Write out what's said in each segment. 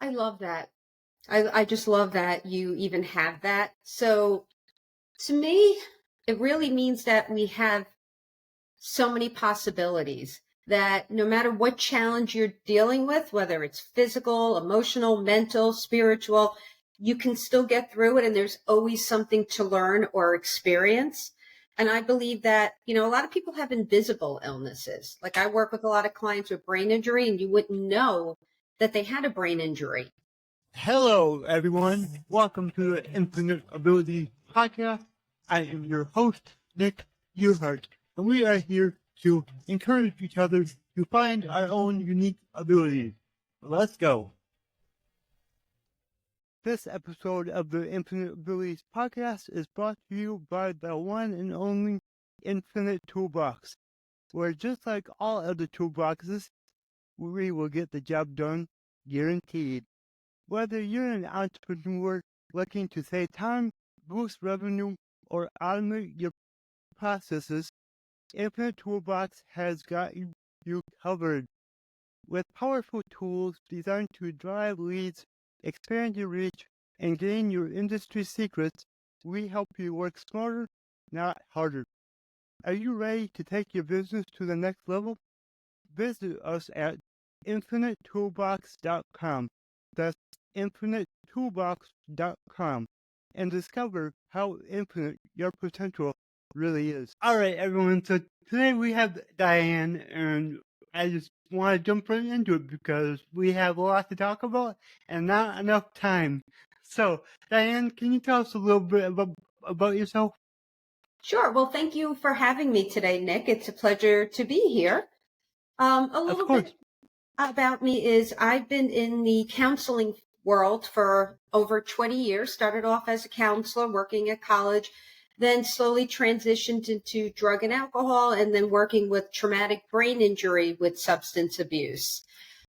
I love that. I just love that you even have that. So to me, it really means that we have so many possibilities that no matter what challenge you're dealing with, whether it's physical, emotional, mental, spiritual, you can still get through it. And there's always something to learn or experience. And I believe that, a lot of people have invisible illnesses. Like I work with a lot of clients with brain injury, and you wouldn't know that they had a brain injury. Hello, everyone. Welcome to the Infinite Ability Podcast. I am your host, Nick Yerhart, and we are here to encourage each other to find our own unique abilities. Let's go. This episode of the Infinite Abilities Podcast is brought to you by the one and only Infinite Toolbox, where just like all other toolboxes, we will get the job done, guaranteed. Whether you're an entrepreneur looking to save time, boost revenue, or automate your processes, Infinite Toolbox has got you covered. With powerful tools designed to drive leads, expand your reach, and gain your industry secrets, we help you work smarter, not harder. Are you ready to take your business to the next level? Visit us at infinitetoolbox.com. That's infinitetoolbox.com, and discover how infinite your potential really is. All right, everyone. So today we have Diane, and I just want to jump right into it because we have a lot to talk about and not enough time. So, Diane, can you tell us a little bit about yourself? Sure. Well, thank you for having me today, Nick. It's a pleasure to be here. A little bit about me is I've been in the counseling world for over 20 years, started off as a counselor working at college, then slowly transitioned into drug and alcohol, and then working with traumatic brain injury with substance abuse.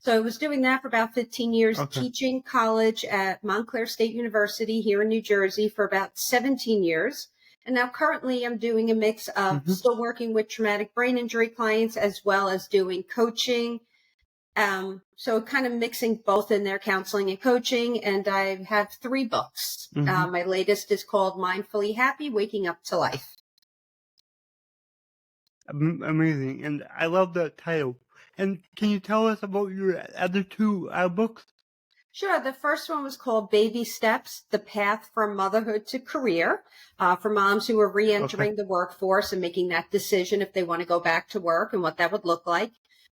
So I was doing that for about 15 years, teaching college at Montclair State University here in New Jersey for about 17 years. And now currently I'm doing a mix of still working with traumatic brain injury clients as well as doing coaching. So kind of mixing both in their counseling and coaching. And I have 3 books. My latest is called Mindfully Happy, Waking Up to Life. Amazing. And I love that title. And can you tell us about your other 2 books? Sure. The first one was called Baby Steps, The Path from Motherhood to Career, for moms who are re-entering the workforce and making that decision if they want to go back to work and what that would look like.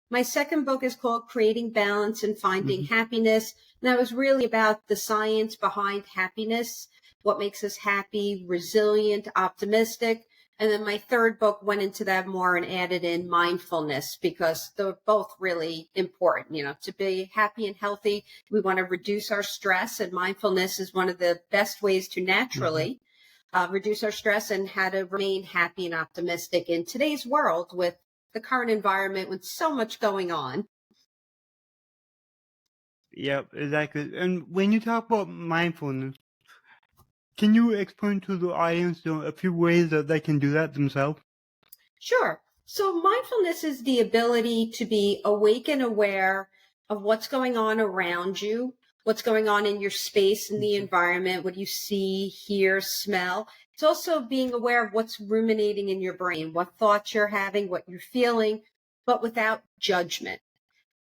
My second book is called Creating Balance and Finding Happiness. And that was really about the science behind happiness, what makes us happy, resilient, optimistic. And then my third book went into that more and added in mindfulness because they're both really important. To be happy and healthy, we want to reduce our stress, and mindfulness is one of the best ways to naturally reduce our stress and how to remain happy and optimistic in today's world with the current environment with so much going on. Yep, exactly. And when you talk about mindfulness, can you explain to the audience a few ways that they can do that themselves? Sure. So mindfulness is the ability to be awake and aware of what's going on around you, what's going on in your space, in the environment, what you see, hear, smell. It's also being aware of what's ruminating in your brain, what thoughts you're having, what you're feeling, but without judgment.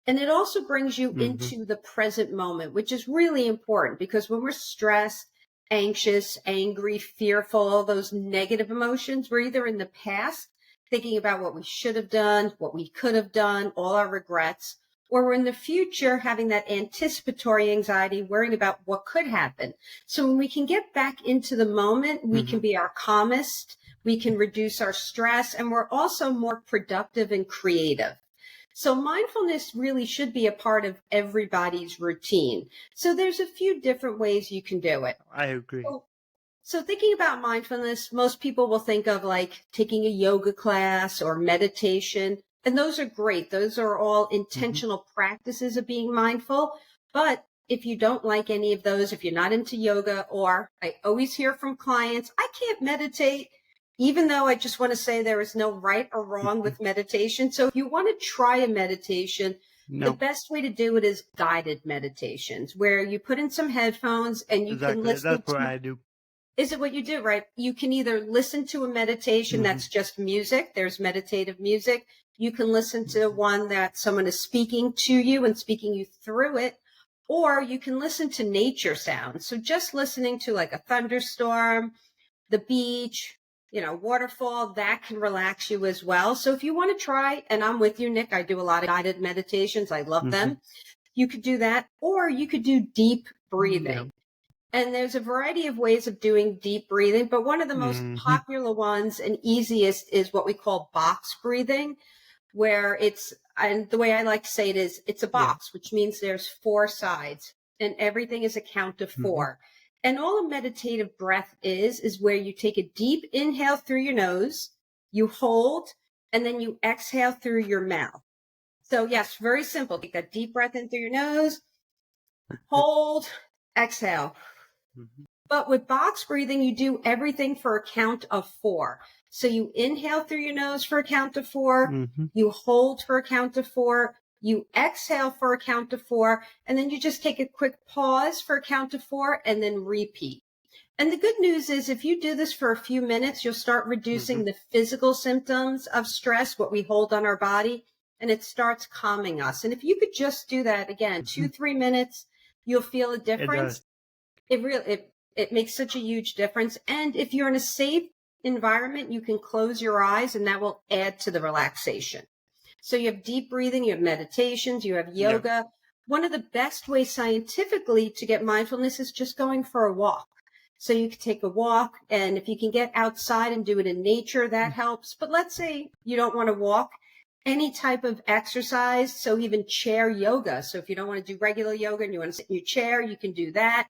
And it also brings you into the present moment, which is really important because when we're stressed, anxious, angry, fearful, all those negative emotions, we're either in the past, thinking about what we should have done, what we could have done, all our regrets, or we're in the future having that anticipatory anxiety, worrying about what could happen. So when we can get back into the moment, we can be our calmest, we can reduce our stress, and we're also more productive and creative. So mindfulness really should be a part of everybody's routine. So there's a few different ways you can do it. I agree. So thinking about mindfulness, most people will think of like taking a yoga class or meditation, and those are great. Those are all intentional practices of being mindful. But if you don't like any of those, if you're not into yoga, or I always hear from clients, I can't meditate, even though I just want to say there is no right or wrong with meditation. So if you want to try a meditation, The best way to do it is guided meditations, where you put in some headphones and you can listen That's to. what I do. Is it what you do, right? You can either listen to a meditation that's just music. There's meditative music. You can listen to one that someone is speaking to you and speaking you through it, or you can listen to nature sounds. So just listening to like a thunderstorm, the beach, waterfall, that can relax you as well. So if you want to try, and I'm with you, Nick, I do a lot of guided meditations. I love them. You could do that, or you could do deep breathing. And there's a variety of ways of doing deep breathing, but one of the most popular ones and easiest is what we call box breathing, where and the way I like to say it is, it's a box, which means there's 4 sides and everything is a count of 4. And all a meditative breath is where you take a deep inhale through your nose, you hold, and then you exhale through your mouth. So yes, very simple. Take that deep breath in through your nose, hold, exhale. But with box breathing, you do everything for a count of 4. So you inhale through your nose for a count of 4, you hold for a count of 4, you exhale for a count of 4, and then you just take a quick pause for a count of 4 and then repeat. And the good news is if you do this for a few minutes, you'll start reducing the physical symptoms of stress, what we hold on our body, and it starts calming us. And if you could just do that again, 2-3 minutes, you'll feel a difference. It makes such a huge difference. And if you're in a safe environment, you can close your eyes and that will add to the relaxation. So you have deep breathing, you have meditations, you have yoga. One of the best ways scientifically to get mindfulness is just going for a walk. So you can take a walk, and if you can get outside and do it in nature, that helps. But let's say you don't want to walk, any type of exercise. So even chair yoga. So if you don't want to do regular yoga and you want to sit in your chair, you can do that.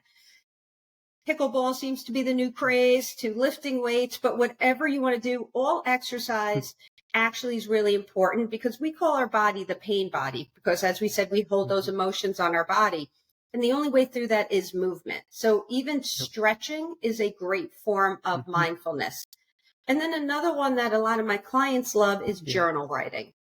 Pickleball seems to be the new craze, to lifting weights, but whatever you want to do, all exercise actually is really important, because we call our body the pain body, because as we said, we hold those emotions on our body. And the only way through that is movement. So even stretching is a great form of mindfulness. And then another one that a lot of my clients love is journal writing.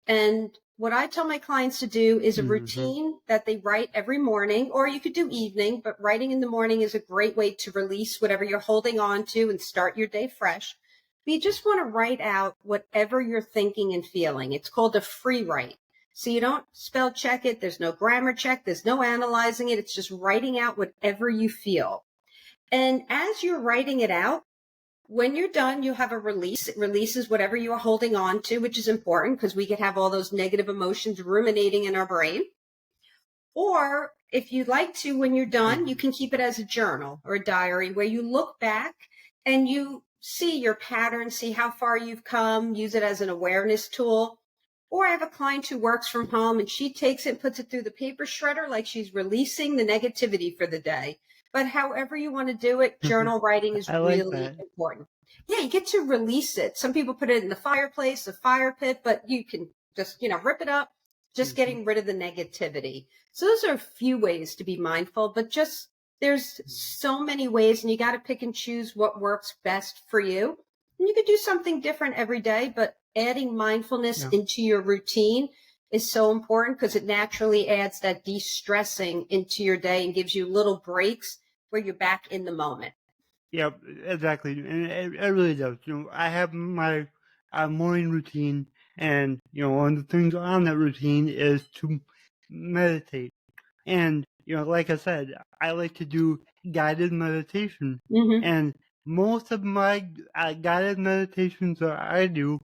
And what I tell my clients to do is a routine that they write every morning, or you could do evening, but writing in the morning is a great way to release whatever you're holding on to and start your day fresh. But you just want to write out whatever you're thinking and feeling. It's called a free write. So you don't spell check it. There's no grammar check. There's no analyzing it. It's just writing out whatever you feel. And as you're writing it out, when you're done, you have a release. It releases whatever you are holding on to, which is important because we could have all those negative emotions ruminating in our brain. Or if you'd like to, when you're done, you can keep it as a journal or a diary where you look back and you see your patterns, see how far you've come, use it as an awareness tool. Or I have a client who works from home and she takes it and puts it through the paper shredder like she's releasing the negativity for the day. But however you want to do it, journal writing is really important. Yeah, you get to release it. Some people put it in the fireplace, the fire pit, but you can just, rip it up, just getting rid of the negativity. So those are a few ways to be mindful, but just there's so many ways and you got to pick and choose what works best for you. And you could do something different every day, but adding mindfulness into your routine is so important because it naturally adds that de-stressing into your day and gives you little breaks where you're back in the moment. Yeah, exactly. And it really does. I have my morning routine, and, one of the things on that routine is to meditate. And, like I said, I like to do guided meditation. And most of my guided meditations that I do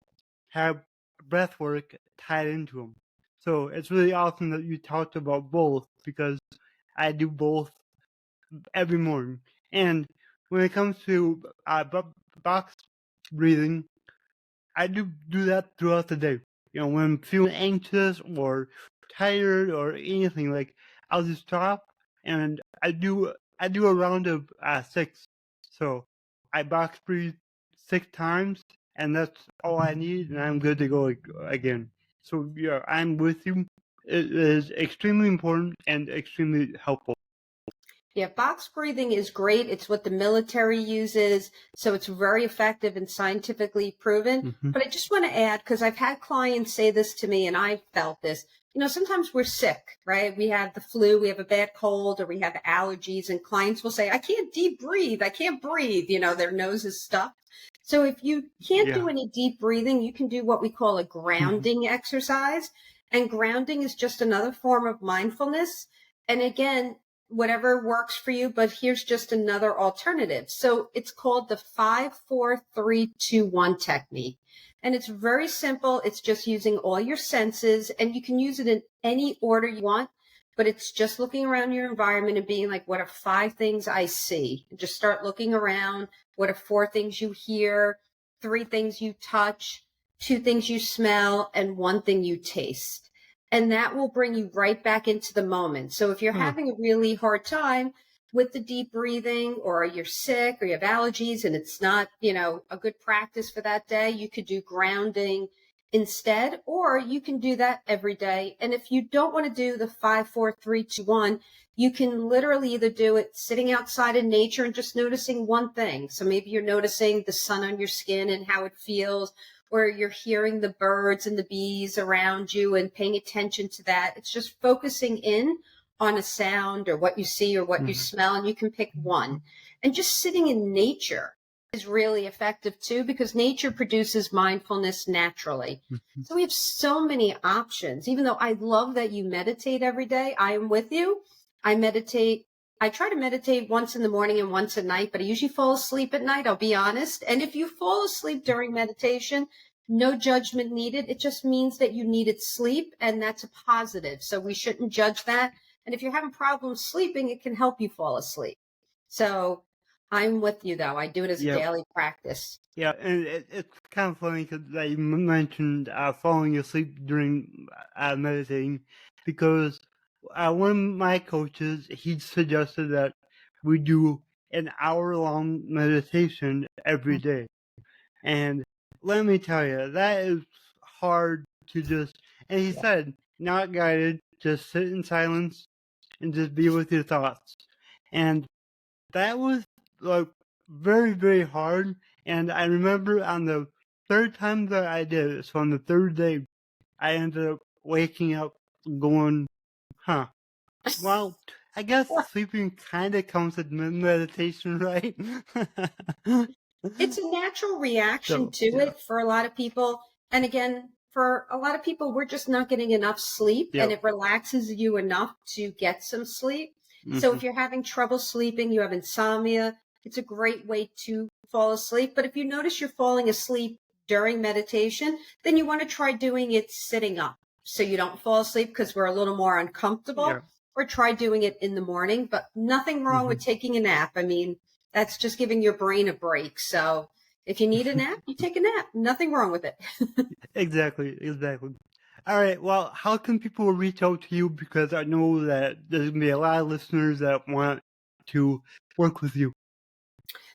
have breath work tied into them. So it's really awesome that you talked about both, because I do both every morning. And when it comes to box breathing, I do that throughout the day. When I'm feeling anxious or tired or anything, like, I'll just stop and I do a round of 6. So I box breathe 6 times, and that's all I need, and I'm good to go again. So yeah, I'm with you. It is extremely important and extremely helpful. Yeah, box breathing is great. It's what the military uses. So it's very effective and scientifically proven. But I just want to add, because I've had clients say this to me and I felt this, sometimes we're sick, right? We have the flu, we have a bad cold, or we have allergies, and clients will say, I can't deep breathe. I can't breathe. Their nose is stuck. So if you can't do Yeah. any deep breathing, you can do what we call a grounding exercise. And grounding is just another form of mindfulness. And again, whatever works for you, but here's just another alternative. So it's called the 5-4-3-2-1 technique. And it's very simple. It's just using all your senses, and you can use it in any order you want, but it's just looking around your environment and being like, what are 5 things I see? And just start looking around. What are 4 things you hear? 3 things you touch, 2 things you smell, and 1 thing you taste. And that will bring you right back into the moment. So if you're Huh. having a really hard time with the deep breathing, or you're sick or you have allergies and it's not, a good practice for that day, you could do grounding instead, or you can do that every day. And if you don't want to do the 5-4-3-2-1, you can literally either do it sitting outside in nature and just noticing one thing. So maybe you're noticing the sun on your skin and how it feels, or you're hearing the birds and the bees around you and paying attention to that. It's just focusing in on a sound or what you see or what you smell, and you can pick one. And just sitting in nature is really effective too, because nature produces mindfulness naturally. So we have so many options. Even though I love that you meditate every day, I am with you. I meditate. I try to meditate once in the morning and once at night, but I usually fall asleep at night, I'll be honest. And if you fall asleep during meditation, no judgment needed. It just means that you needed sleep, and that's a positive. So we shouldn't judge that. And if you're having problems sleeping, it can help you fall asleep. So I'm with you, though. I do it as a Yep. daily practice. Yeah, and it's kind of funny because you mentioned falling asleep during meditating, because one of my coaches, he suggested that we do an hour-long meditation every day. And let me tell you, that is hard to just, and he said, not guided, just sit in silence and just be with your thoughts. And that was like very, very hard. And I remember on the 3rd time that I did it, so on the 3rd day, I ended up waking up going, huh, well, I guess sleeping kind of counts as meditation, right? It's a natural reaction So, to yeah. it for a lot of people. And again, for a lot of people, we're just not getting enough sleep, and Yep. it relaxes you enough to get some sleep. So if you're having trouble sleeping, you have insomnia, it's a great way to fall asleep. But if you notice you're falling asleep during meditation, then you want to try doing it sitting up so you don't fall asleep, because we're a little more uncomfortable, Yeah. or try doing it in the morning. But nothing wrong with taking a nap. I mean, that's just giving your brain a break. So if you need a nap, you take a nap. Nothing wrong with it. Exactly. All right. Well, how can people reach out to you? Because I know that there's going to be a lot of listeners that want to work with you.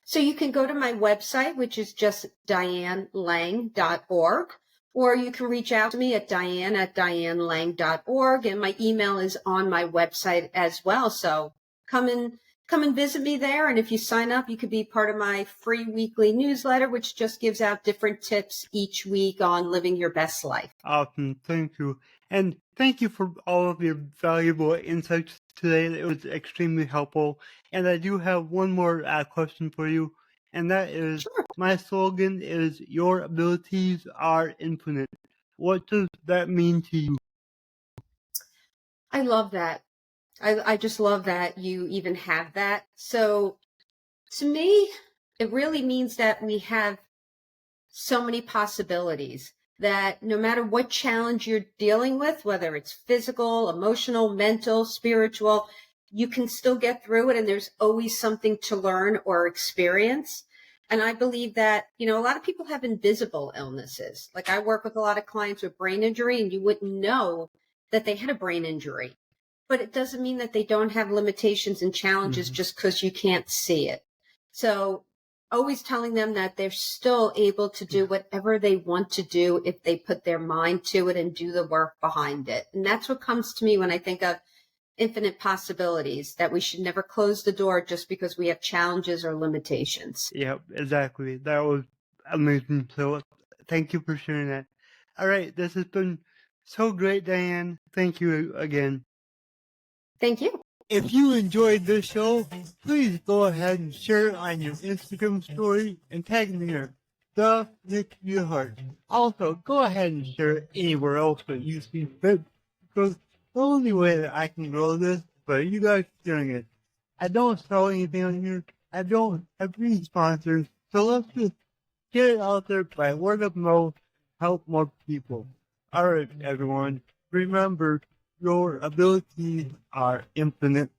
So you can go to my website, which is just dianelang.org, or you can reach out to me at diane@dianelang.org. And my email is on my website as well. So come and visit me there. And if you sign up, you could be part of my free weekly newsletter, which just gives out different tips each week on living your best life. Awesome. Thank you. And thank you for all of your valuable insights today. It was extremely helpful. And I do have one more question for you. And that is, Sure. my slogan is, your abilities are infinite. What does that mean to you? I love that. I just love that you even have that. So to me, it really means that we have so many possibilities, that no matter what challenge you're dealing with, whether it's physical, emotional, mental, spiritual, you can still get through it. And there's always something to learn or experience. And I believe that, a lot of people have invisible illnesses. Like I work with a lot of clients with brain injury, and you wouldn't know that they had a brain injury, but it doesn't mean that they don't have limitations and challenges just because you can't see it. So always telling them that they're still able to do whatever they want to do if they put their mind to it and do the work behind it. And that's what comes to me when I think of infinite possibilities, that we should never close the door just because we have challenges or limitations. Yep, exactly. That was amazing. So thank you for sharing that. All right, this has been So great, Diane. Thank you again. Thank you. If you enjoyed this show, please go ahead and share it on your Instagram story and tag me here, the Nick Yerhart. Also, go ahead and share it anywhere else that you see fit, because the only way that I can grow this is by you guys sharing it. I don't sell anything on here. I don't have any sponsors, so let's just get it out there by word of mouth, help more people. Alright, everyone, remember, your abilities are infinite.